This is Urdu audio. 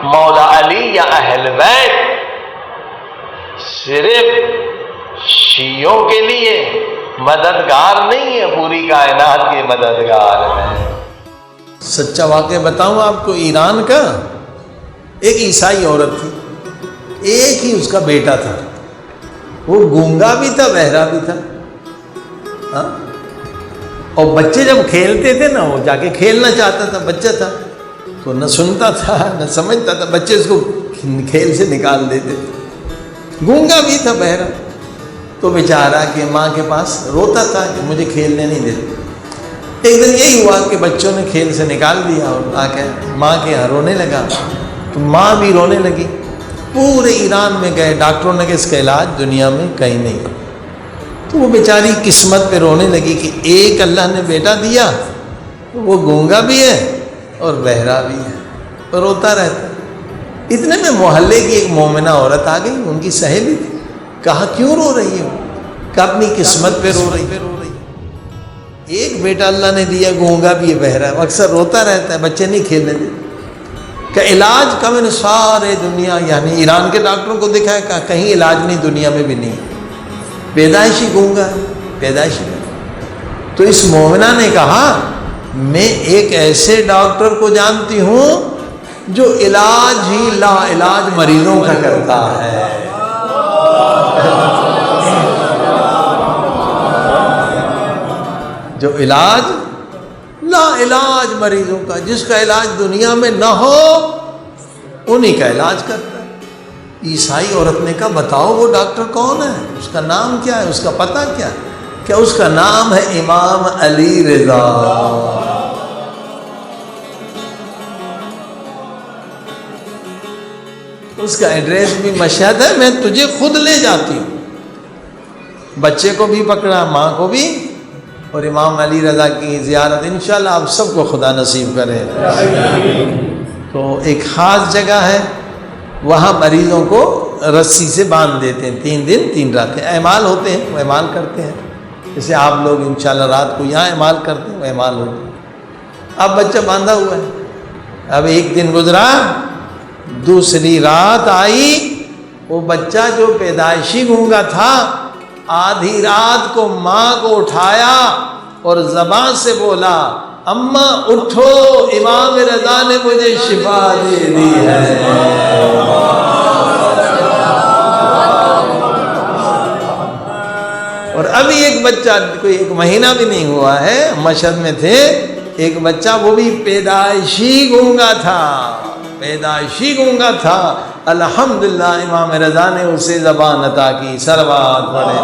مولا علی یا اہل بیت صرف شیعوں کے لیے مددگار نہیں ہے، پوری کائنات کے مددگار ہیں۔ سچا واقعہ بتاؤں آپ کو، ایران کا ایک عیسائی عورت تھی، ایک ہی اس کا بیٹا تھا، وہ گونگا بھی تھا بہرا بھی تھا، ہاں؟ اور بچے جب کھیلتے تھے نا، وہ جا کے کھیلنا چاہتا تھا، بچہ تھا تو نہ سنتا تھا نہ سمجھتا تھا، بچے اس کو کھیل سے نکال دیتے تھے، گونگا بھی تھا بہرا، تو بیچارہ کہ ماں کے پاس روتا تھا کہ مجھے کھیلنے نہیں دیتے۔ ایک دن یہی ہوا کہ بچوں نے کھیل سے نکال دیا اور آ کے ماں کے یہاں رونے لگا، تو ماں بھی رونے لگی۔ پورے ایران میں گئے، ڈاکٹروں نے کہ اس کا علاج دنیا میں کہیں نہیں۔ تو وہ بیچاری قسمت پہ رونے لگی کہ ایک اللہ نے بیٹا دیا، وہ گونگا بھی ہے اور بہرا بھی ہے، اور روتا رہتا ہے۔ اتنے میں محلے کی ایک مومنہ عورت آ گئی، ان کی سہیلی تھی، کہا کیوں رو رہی ہو؟ کہ اپنی قسمت پہ رو رہی ہے، ایک بیٹا اللہ نے دیا، گونگا بھی ہے بہرا ہے، اکثر روتا رہتا ہے، بچے نہیں کھیلنے دیتے۔ کہ علاج کا میں نے سارے دنیا یعنی ایران کے ڈاکٹروں کو دکھایا، کہا کہیں علاج نہیں، دنیا میں بھی نہیں، پیدائشی گونگا ہے، پیدائشی۔ تو اس مومنہ نے کہا میں ایک ایسے ڈاکٹر کو جانتی ہوں جو علاج ہی لا علاج مریضوں کا کرتا ہے۔ جو علاج لا علاج مریضوں کا، جس کا علاج دنیا میں نہ ہو انہی کا علاج کرتا ہے۔ عیسائی عورت نے کہا بتاؤ وہ ڈاکٹر کون ہے، اس کا نام کیا ہے، اس کا پتہ کیا ہے؟ کہ اس کا نام ہے امام علی رضا۔ اس کا ایڈریس بھی مشہد ہے، میں تجھے خود لے جاتی ہوں۔ بچے کو بھی پکڑا، ماں کو بھی، اور امام علی رضا کی زیارت انشاءاللہ آپ سب کو خدا نصیب کرے۔ تو ایک خاص جگہ ہے، وہاں مریضوں کو رسی سے باندھ دیتے ہیں، 3 دن 3 راتیں، اعمال ہوتے ہیں، وہ اعمال کرتے ہیں، جیسے آپ لوگ انشاءاللہ رات کو یہاں اعمال کرتے ہیں، وہ اعمال ہوتے ہیں۔ اب بچہ باندھا ہوا ہے، اب ایک دن گزرا، دوسری رات آئی، وہ بچہ جو پیدائشی گونگا تھا آدھی رات کو ماں کو اٹھایا اور زبان سے بولا اماں اٹھو، امام رضا نے مجھے شفا دے دی ہے۔ اور ابھی ایک بچہ، کوئی 1 مہینہ بھی نہیں ہوا ہے، مشہد میں تھے، ایک بچہ وہ بھی پیدائشی گونگا تھا، پیدائشی گونگا تھا، الحمدللہ امام رضا نے اسے زبان عطا کی۔ صلوات پڑھے۔